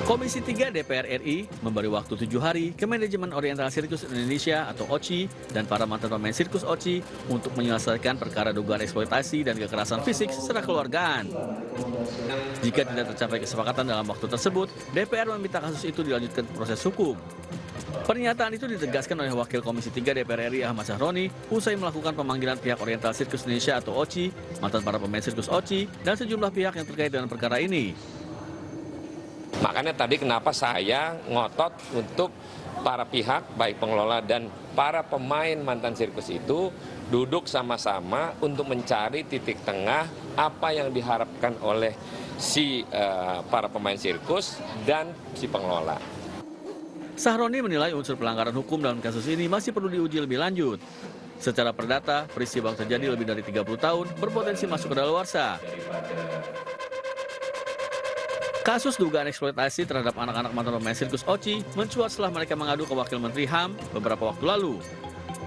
Komisi 3 DPR RI memberi waktu 7 hari ke manajemen Oriental Sirkus Indonesia atau OCI dan para mantan pemain sirkus OCI untuk menyelesaikan perkara dugaan eksploitasi dan kekerasan fisik secara keluargaan. Jika tidak tercapai kesepakatan dalam waktu tersebut, DPR meminta kasus itu dilanjutkan ke proses hukum. Pernyataan itu ditegaskan oleh Wakil Komisi 3 DPR RI Ahmad Sahroni usai melakukan pemanggilan pihak Oriental Sirkus Indonesia atau OCI, mantan para pemain sirkus OCI, dan sejumlah pihak yang terkait dengan perkara ini. Makanya tadi kenapa saya ngotot untuk para pihak, baik pengelola dan para pemain mantan sirkus itu duduk sama-sama untuk mencari titik tengah apa yang diharapkan oleh para pemain sirkus dan si pengelola. Sahroni menilai unsur pelanggaran hukum dalam kasus ini masih perlu diuji lebih lanjut. Secara perdata, peristiwa yang terjadi lebih dari 30 tahun berpotensi masuk ke daluarsa. Kasus dugaan eksploitasi terhadap anak-anak mantan pemain sirkus OCI mencuat setelah mereka mengadu ke Wakil Menteri HAM beberapa waktu lalu.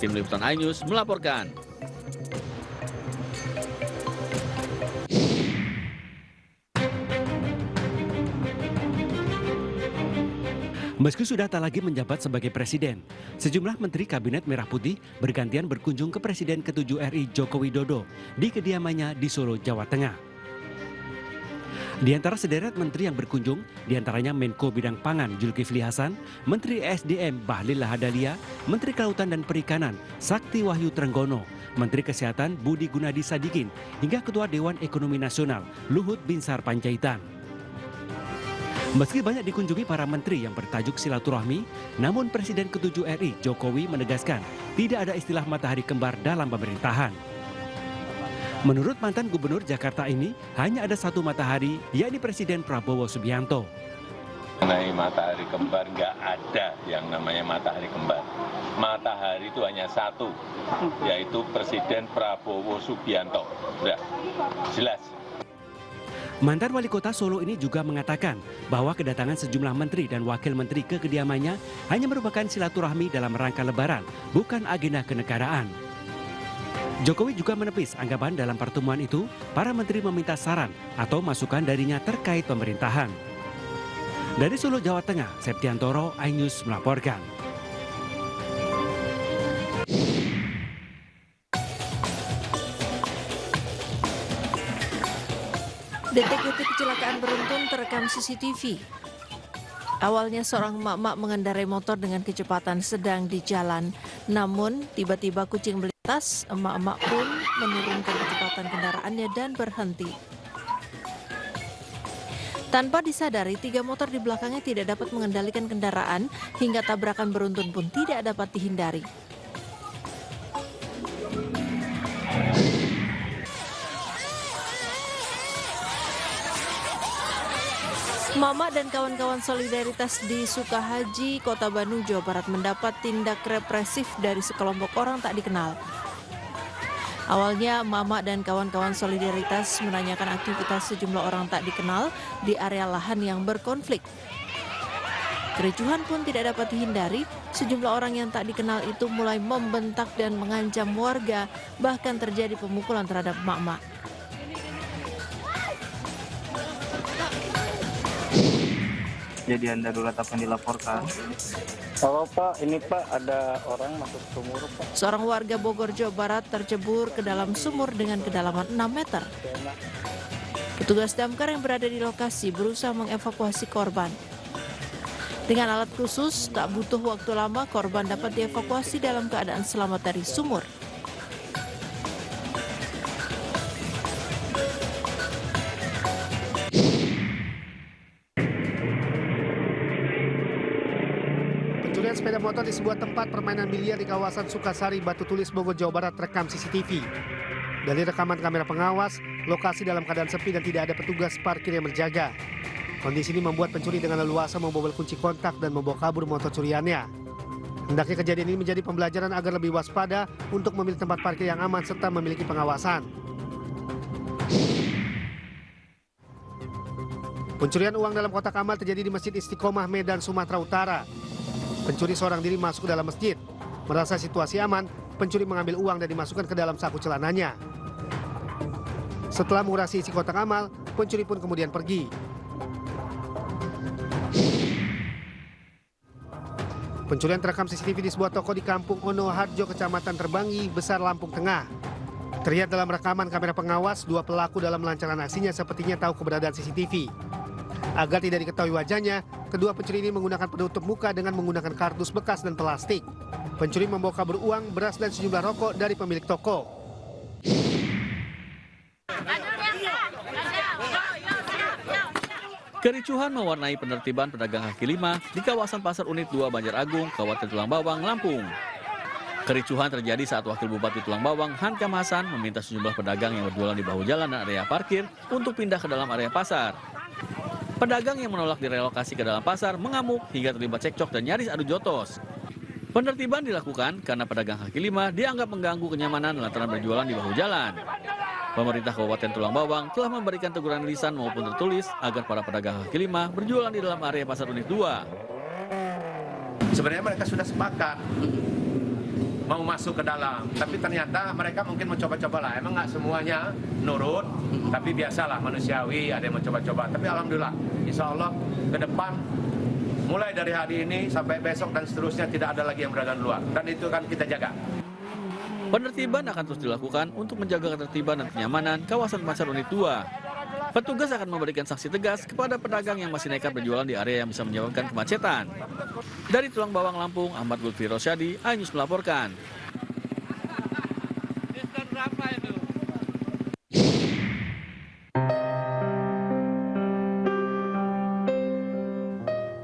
Tim Liputan iNews melaporkan. Meski sudah tak lagi menjabat sebagai presiden, sejumlah menteri Kabinet Merah Putih bergantian berkunjung ke Presiden ke-7 RI Joko Widodo di kediamannya di Solo, Jawa Tengah. Di antara sederet menteri yang berkunjung, diantaranya Menko Bidang Pangan Zulkifli Hasan, Menteri SDM Bahlil Lahadalia, Menteri Kelautan dan Perikanan Sakti Wahyu Trenggono, Menteri Kesehatan Budi Gunadi Sadikin, hingga Ketua Dewan Ekonomi Nasional Luhut Binsar Panjaitan. Meski banyak dikunjungi para menteri yang bertajuk silaturahmi, namun Presiden ke-7 RI Jokowi menegaskan tidak ada istilah matahari kembar dalam pemerintahan. Menurut mantan gubernur Jakarta ini, hanya ada satu matahari, yakni Presiden Prabowo Subianto. Mengenai matahari kembar, nggak ada yang namanya matahari kembar. Matahari itu hanya satu, yaitu Presiden Prabowo Subianto. Udah, jelas. Mantan wali kota Solo ini juga mengatakan bahwa kedatangan sejumlah menteri dan wakil menteri ke kediamannya hanya merupakan silaturahmi dalam rangka lebaran, bukan agenda kenegaraan. Jokowi juga menepis anggapan dalam pertemuan itu, para menteri meminta saran atau masukan darinya terkait pemerintahan. Dari Solo, Jawa Tengah, Septiantoro, iNews melaporkan. Detik-detik kecelakaan beruntun terekam CCTV. Awalnya seorang emak-emak mengendarai motor dengan kecepatan sedang di jalan. Namun tiba-tiba kucing melintas, emak-emak pun menurunkan kecepatan kendaraannya dan berhenti. Tanpa disadari, 3 motor di belakangnya tidak dapat mengendalikan kendaraan hingga tabrakan beruntun pun tidak dapat dihindari. Mama dan kawan-kawan solidaritas di Sukahaji, Kota Bandung, Jawa Barat mendapat tindak represif dari sekelompok orang tak dikenal. Awalnya, Mama dan kawan-kawan solidaritas menanyakan aktivitas sejumlah orang tak dikenal di area lahan yang berkonflik. Kericuhan pun tidak dapat dihindari, sejumlah orang yang tak dikenal itu mulai membentak dan mengancam warga, bahkan terjadi pemukulan terhadap emak-emak. Kejadian darurat apa yang dilaporkan? Halo Pak, ini Pak ada orang masuk sumur Pak. Seorang warga Bogor, Jawa Barat tercebur ke dalam sumur dengan kedalaman 6 meter. Petugas damkar yang berada di lokasi berusaha mengevakuasi korban. Dengan alat khusus, tak butuh waktu lama korban dapat dievakuasi dalam keadaan selamat dari sumur. Pencurian sepeda motor di sebuah tempat permainan biliar di kawasan Sukasari, Batu Tulis, Bogor, Jawa Barat terekam CCTV. Dari rekaman kamera pengawas, lokasi dalam keadaan sepi dan tidak ada petugas parkir yang berjaga. Kondisi ini membuat pencuri dengan leluasa membobol kunci kontak dan membawa kabur motor curiannya. Hendaknya kejadian ini menjadi pembelajaran agar lebih waspada untuk memilih tempat parkir yang aman serta memiliki pengawasan. Pencurian uang dalam kotak amal terjadi di Masjid Istiqomah, Medan, Sumatera Utara. Pencuri seorang diri masuk ke dalam masjid. Merasa situasi aman, pencuri mengambil uang dan dimasukkan ke dalam saku celananya. Setelah mengurasi isi kotak amal, pencuri pun kemudian pergi. Pencurian terekam CCTV di sebuah toko di Kampung Onoharjo, Kecamatan Terbangi, Besar, Lampung Tengah. Terlihat dalam rekaman kamera pengawas, dua pelaku dalam melancarkan aksinya sepertinya tahu keberadaan CCTV. Agar tidak diketahui wajahnya, kedua pencuri ini menggunakan penutup muka dengan menggunakan kardus bekas dan plastik. Pencuri membawa kabur uang, beras, dan sejumlah rokok dari pemilik toko. Kericuhan mewarnai penertiban pedagang kaki lima di kawasan Pasar Unit 2 Banjar Agung, Kabupaten Tulang Bawang, Lampung. Kericuhan terjadi saat Wakil Bupati Tulang Bawang, Hankam Hasan, meminta sejumlah pedagang yang berjualan di bahu jalan dan area parkir untuk pindah ke dalam area pasar. Pedagang yang menolak direlokasi ke dalam pasar mengamuk hingga terlibat cekcok dan nyaris adu jotos. Penertiban dilakukan karena pedagang kaki lima dianggap mengganggu kenyamanan lantaran berjualan di bahu jalan. Pemerintah Kabupaten Tulang Bawang telah memberikan teguran lisan maupun tertulis agar para pedagang kaki lima berjualan di dalam area Pasar Unit 2. Sebenarnya mereka sudah sepakat mau masuk ke dalam, tapi ternyata mereka mungkin mencoba-coba lah. Emang nggak semuanya nurut, tapi biasalah manusiawi, ada yang mencoba-coba. Tapi alhamdulillah, insya Allah ke depan, mulai dari hari ini sampai besok dan seterusnya tidak ada lagi yang berada di luar. Dan itu kan kita jaga. Penertiban akan terus dilakukan untuk menjaga ketertiban dan kenyamanan kawasan Pasar Unit 2. Petugas akan memberikan sanksi tegas kepada pedagang yang masih nekat berjualan di area yang bisa menyebabkan kemacetan. Dari Tulang Bawang, Lampung, Ahmad Lutfi Rosyadi, iNews melaporkan.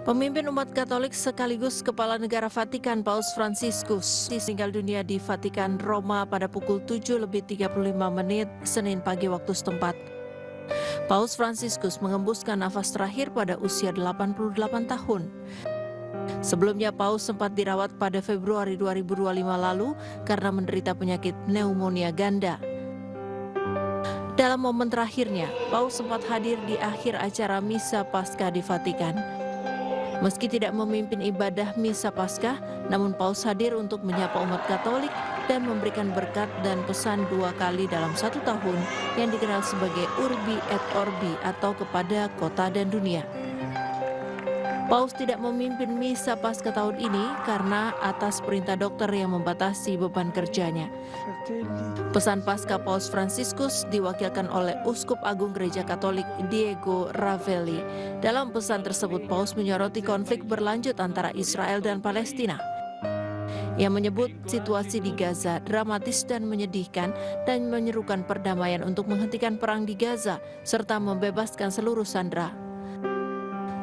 Pemimpin umat Katolik sekaligus Kepala Negara Vatikan Paus Fransiskus meninggal dunia di Vatikan, Roma pada pukul 7:35 Senin pagi waktu setempat. Paus Fransiskus mengembuskan nafas terakhir pada usia 88 tahun. Sebelumnya Paus sempat dirawat pada Februari 2025 lalu karena menderita penyakit pneumonia ganda. Dalam momen terakhirnya, Paus sempat hadir di akhir acara Misa Paskah di Vatikan. Meski tidak memimpin ibadah Misa Paskah, namun Paus hadir untuk menyapa umat Katolik dan memberikan berkat dan pesan 2 kali dalam 1 tahun yang dikenal sebagai Urbi et Orbi atau kepada kota dan dunia. Paus tidak memimpin Misa Paskah tahun ini karena atas perintah dokter yang membatasi beban kerjanya. Pesan Paskah Paus Fransiskus diwakilkan oleh Uskup Agung Gereja Katolik Diego Ravelli. Dalam pesan tersebut, Paus menyoroti konflik berlanjut antara Israel dan Palestina. Ia menyebut situasi di Gaza dramatis dan menyedihkan dan menyerukan perdamaian untuk menghentikan perang di Gaza serta membebaskan seluruh sandera.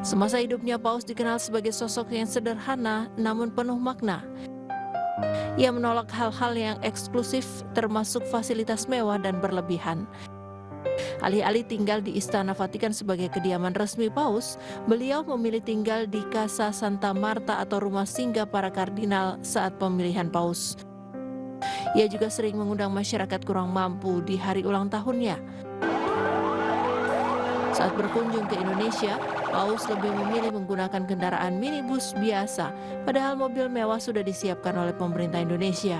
Semasa hidupnya, Paus dikenal sebagai sosok yang sederhana namun penuh makna. Ia menolak hal-hal yang eksklusif termasuk fasilitas mewah dan berlebihan. Alih-alih tinggal di Istana Vatikan sebagai kediaman resmi Paus, beliau memilih tinggal di Casa Santa Marta atau rumah singgah para kardinal saat pemilihan Paus. Ia juga sering mengundang masyarakat kurang mampu di hari ulang tahunnya. Saat berkunjung ke Indonesia, Paus lebih memilih menggunakan kendaraan minibus biasa, padahal mobil mewah sudah disiapkan oleh pemerintah Indonesia.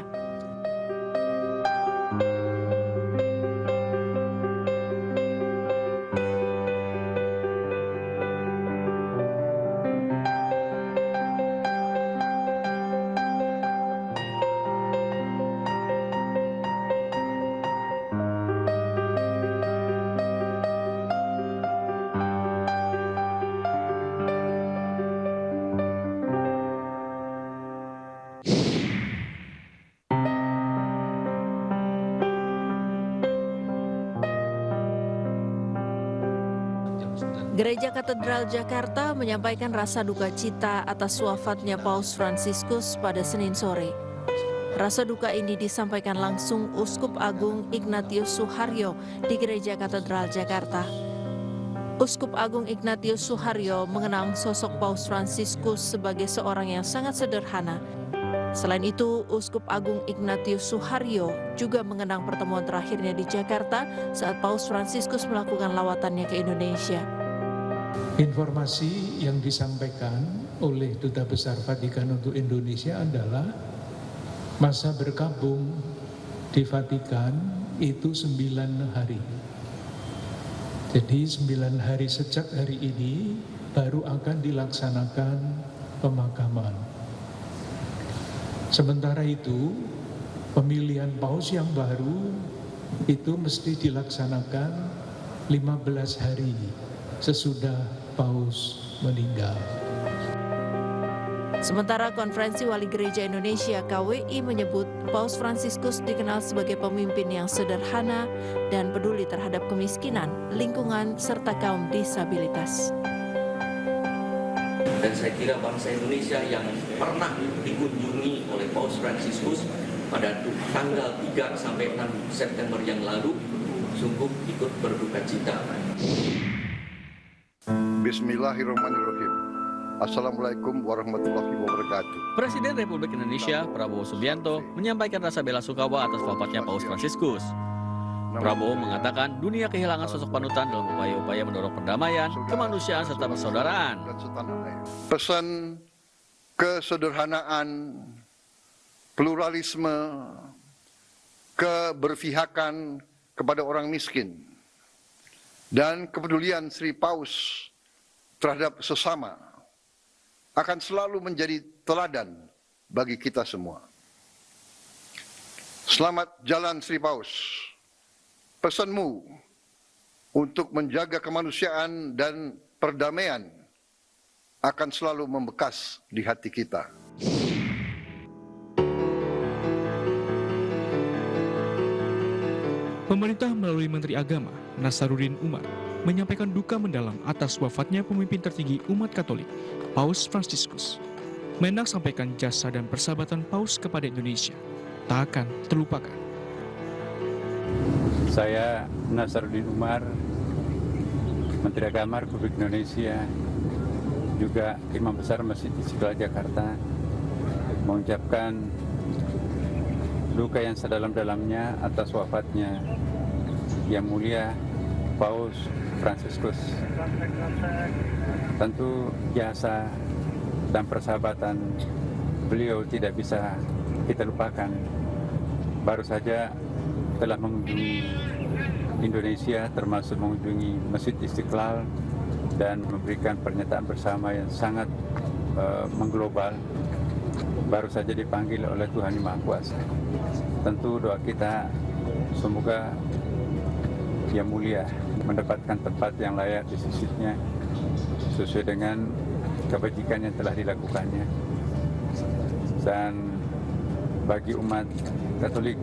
Gereja Katedral Jakarta menyampaikan rasa duka cita atas wafatnya Paus Fransiskus pada Senin sore. Rasa duka ini disampaikan langsung Uskup Agung Ignatius Suharyo di Gereja Katedral Jakarta. Uskup Agung Ignatius Suharyo mengenang sosok Paus Fransiskus sebagai seorang yang sangat sederhana. Selain itu, Uskup Agung Ignatius Suharyo juga mengenang pertemuan terakhirnya di Jakarta saat Paus Fransiskus melakukan lawatannya ke Indonesia. Informasi yang disampaikan oleh Duta Besar Vatikan untuk Indonesia adalah masa berkabung di Vatikan itu 9 hari. Jadi 9 hari sejak hari ini baru akan dilaksanakan pemakaman. Sementara itu, pemilihan paus yang baru itu mesti dilaksanakan 15 hari sesudah paus meninggal. Sementara Konferensi Wali Gereja Indonesia KWI menyebut Paus Fransiskus dikenal sebagai pemimpin yang sederhana dan peduli terhadap kemiskinan, lingkungan, serta kaum disabilitas. Dan saya kira bangsa Indonesia yang pernah dikunjungi oleh Paus Fransiskus pada tanggal 3 sampai 6 September yang lalu sungguh ikut berduka cita. Bismillahirrahmanirrahim. Assalamualaikum warahmatullahi wabarakatuh. Presiden Republik Indonesia Prabowo Subianto menyampaikan rasa bela sungkawa atas wafatnya Paus Fransiskus. Prabowo mengatakan dunia kehilangan sosok panutan dalam upaya-upaya mendorong perdamaian, kemanusiaan, serta persaudaraan. Pesan kesederhanaan, pluralisme, keberpihakan kepada orang miskin, dan kepedulian Sri Paus terhadap sesama akan selalu menjadi teladan bagi kita semua. Selamat jalan Sri Paus. Pesanmu untuk menjaga kemanusiaan dan perdamaian akan selalu membekas di hati kita. Pemerintah melalui Menteri Agama, Nasaruddin Umar, menyampaikan duka mendalam atas wafatnya pemimpin tertinggi umat Katolik, Paus Fransiskus. Menak sampaikan jasa dan persahabatan Paus kepada Indonesia tak akan terlupakan. Saya Nasaruddin Umar, Menteri Agama Republik Indonesia, juga Imam Besar Masjid Istiqlal Jakarta, mengucapkan duka yang sedalam-dalamnya atas wafatnya Yang Mulia Paus Fransiskus. Tentu jasa dan persahabatan beliau tidak bisa kita lupakan. Baru saja telah mengunjungi Indonesia, termasuk mengunjungi Masjid Istiqlal dan memberikan pernyataan bersama yang sangat mengglobal. Baru saja dipanggil oleh Tuhan Yang Maha Kuasa. Tentu doa kita semoga Yang Mulia mendapatkan tempat yang layak di sisinya sesuai dengan kebajikan yang telah dilakukannya. Dan bagi umat Katolik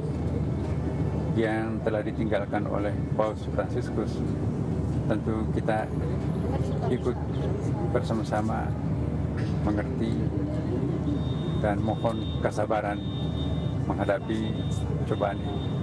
yang telah ditinggalkan oleh Paus Fransiskus, tentu kita ikut bersama-sama mengerti dan mohon kesabaran menghadapi cobaan ini.